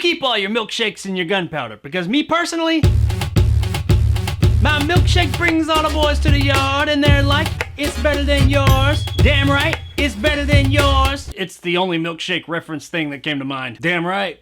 keep all your milkshakes and your gunpowder, because me personally, my milkshake brings all the boys to the yard and they're like, it's better than yours. Damn right, it's better than yours. It's the only milkshake reference thing that came to mind. Damn right.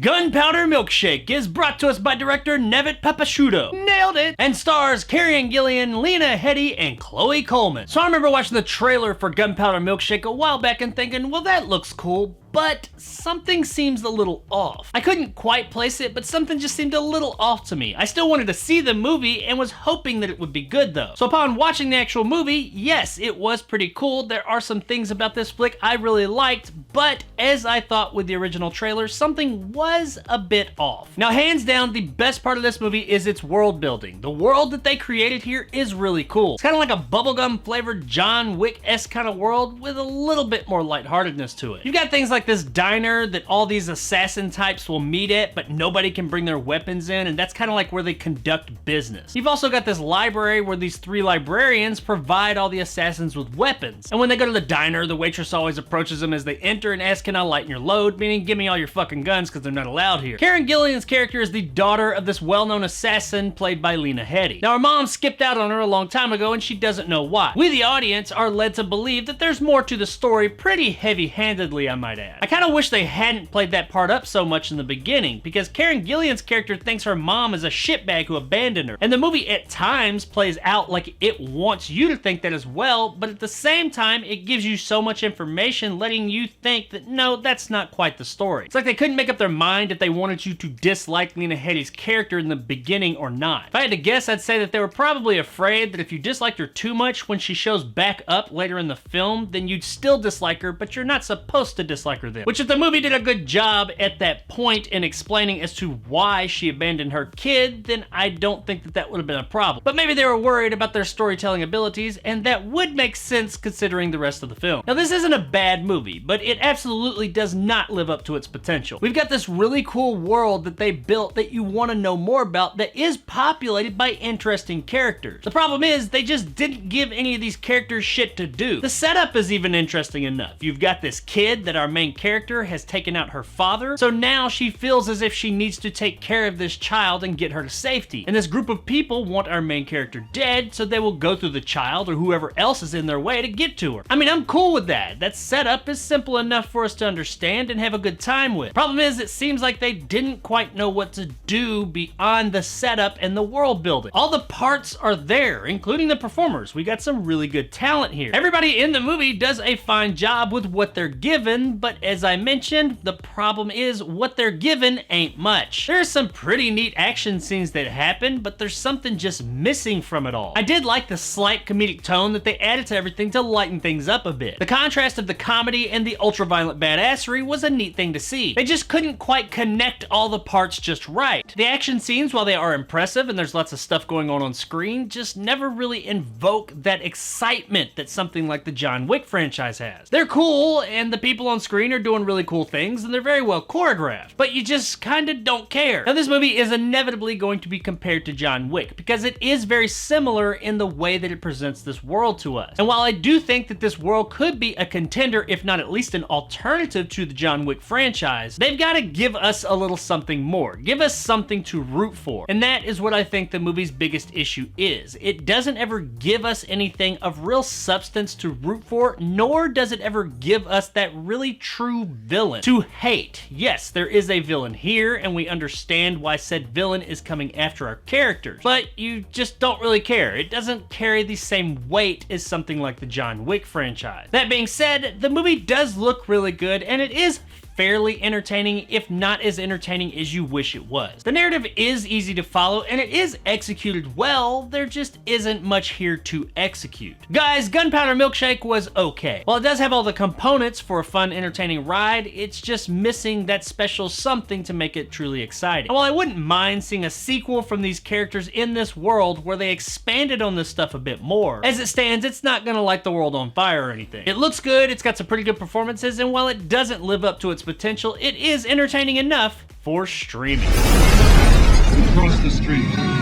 Gunpowder Milkshake is brought to us by director Nevitt Papasciuto. Nailed it! And stars Karen Gillan, Lena Headey, and Chloe Coleman. So I remember watching the trailer for Gunpowder Milkshake a while back and thinking, well, that looks cool, but something seems a little off. I couldn't quite place it, but something just seemed a little off to me. I still wanted to see the movie and was hoping that it would be good though. So upon watching the actual movie, yes, it was pretty cool. There are some things about this flick I really liked, but as I thought with the original trailer, something was a bit off. Now, hands down, the best part of this movie is its world building. The world that they created here is really cool. It's kind of like a bubblegum flavored John Wick-esque kind of world with a little bit more lightheartedness to it. You've got things like this diner that all these assassin types will meet at, but nobody can bring their weapons in, and that's kind of like where they conduct business. You've also got this library where these 3 librarians provide all the assassins with weapons. And when they go to the diner, the waitress always approaches them as they enter and asks, can I lighten your load? Meaning, give me all your fucking guns because they're not allowed here. Karen Gillan's character is the daughter of this well-known assassin played by Lena Headey. Now, her mom skipped out on her a long time ago and she doesn't know why. We, the audience, are led to believe that there's more to the story, pretty heavy-handedly, I might add. I kind of wish they hadn't played that part up so much in the beginning, because Karen Gillan's character thinks her mom is a shitbag who abandoned her, and the movie at times plays out like it wants you to think that as well, but at the same time, it gives you so much information letting you think that no, that's not quite the story. It's like they couldn't make up their mind if they wanted you to dislike Lena Headey's character in the beginning or not. If I had to guess, I'd say that they were probably afraid that if you disliked her too much when she shows back up later in the film, then you'd still dislike her, but you're not supposed to dislike her then. Which if the movie did a good job at that point in explaining as to why she abandoned her kid, then I don't think that that would have been a problem. But maybe they were worried about their storytelling abilities, and that would make sense considering the rest of the film. Now, this isn't a bad movie, but it absolutely does not live up to its potential. We've got this really cool world that they built that you want to know more about that is populated by interesting characters. The problem is they just didn't give any of these characters shit to do. The setup is even interesting enough. You've got this kid that our main character has taken out her father, so now she feels as if she needs to take care of this child and get her to safety. And this group of people want our main character dead, so they will go through the child or whoever else is in their way to get to her. I mean, I'm cool with that. That setup is simple enough for us to understand and have a good time with. Problem is, it seems like they didn't quite know what to do beyond the setup and the world building. All the parts are there, including the performers. We got some really good talent here. Everybody in the movie does a fine job with what they're given, but as I mentioned, the problem is what they're given ain't much. There's some pretty neat action scenes that happen, but there's something just missing from it all. I did like the slight comedic tone that they added to everything to lighten things up a bit. The contrast of the comedy and the ultra-violent badassery was a neat thing to see. They just couldn't quite connect all the parts just right. The action scenes, while they are impressive and there's lots of stuff going on screen, just never really invoke that excitement that something like the John Wick franchise has. They're cool, and the people on screen are doing really cool things, and they're very well choreographed, but you just kinda don't care. Now, this movie is inevitably going to be compared to John Wick, because it is very similar in the way that it presents this world to us. And while I do think that this world could be a contender, if not at least an alternative to the John Wick franchise, they've got to give us a little something more. Give us something to root for. And that is what I think the movie's biggest issue is. It doesn't ever give us anything of real substance to root for, nor does it ever give us that really true villain to hate. Yes, there is a villain here, and we understand why said villain is coming after our characters, but you just don't really care. It doesn't carry the same weight as something like the John Wick franchise. That being said, the movie does look really good, and it is fairly entertaining, if not as entertaining as you wish it was. The narrative is easy to follow and it is executed well, there just isn't much here to execute. Guys, Gunpowder Milkshake was okay. While it does have all the components for a fun, entertaining ride, it's just missing that special something to make it truly exciting. And while I wouldn't mind seeing a sequel from these characters in this world where they expanded on this stuff a bit more, as it stands, it's not gonna light the world on fire or anything. It looks good, it's got some pretty good performances, and while it doesn't live up to its potential, it is entertaining enough for streaming. Across the street.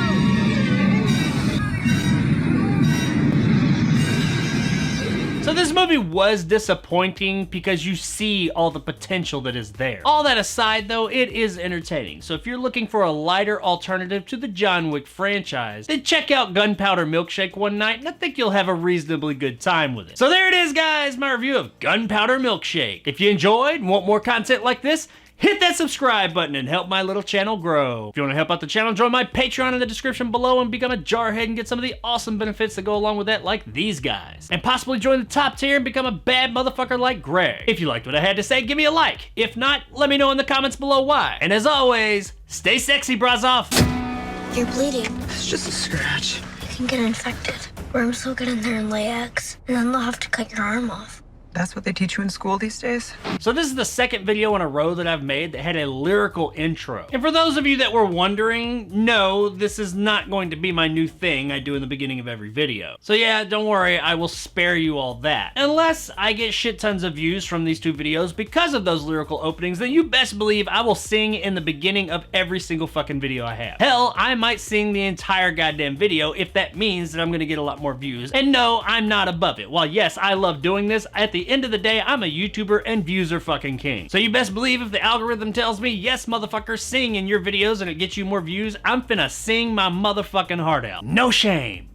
So this movie was disappointing because you see all the potential that is there. All that aside though, it is entertaining. So if you're looking for a lighter alternative to the John Wick franchise, then check out Gunpowder Milkshake one night and I think you'll have a reasonably good time with it. So there it is guys, my review of Gunpowder Milkshake. If you enjoyed and want more content like this, hit that subscribe button and help my little channel grow. If you want to help out the channel, join my Patreon in the description below and become a jarhead and get some of the awesome benefits that go along with that, like these guys. And possibly join the top tier and become a bad motherfucker like Greg. If you liked what I had to say, give me a like. If not, let me know in the comments below why. And as always, stay sexy, Brazov. You're bleeding. It's just a scratch. You can get infected. Worms will get in there and lay eggs, and then they'll have to cut your arm off. That's what they teach you in school these days? So this is the second video in a row that I've made that had a lyrical intro. And for those of you that were wondering, no, this is not going to be my new thing I do in the beginning of every video. So yeah, don't worry, I will spare you all that. Unless I get shit tons of views from these two videos because of those lyrical openings, then you best believe I will sing in the beginning of every single fucking video I have. Hell, I might sing the entire goddamn video if that means that I'm gonna get a lot more views. And no, I'm not above it. While yes, I love doing this, at the end of the day, I'm a YouTuber and views are fucking king. So you best believe if the algorithm tells me, yes, motherfucker, sing in your videos and it gets you more views, I'm finna sing my motherfucking heart out. No shame.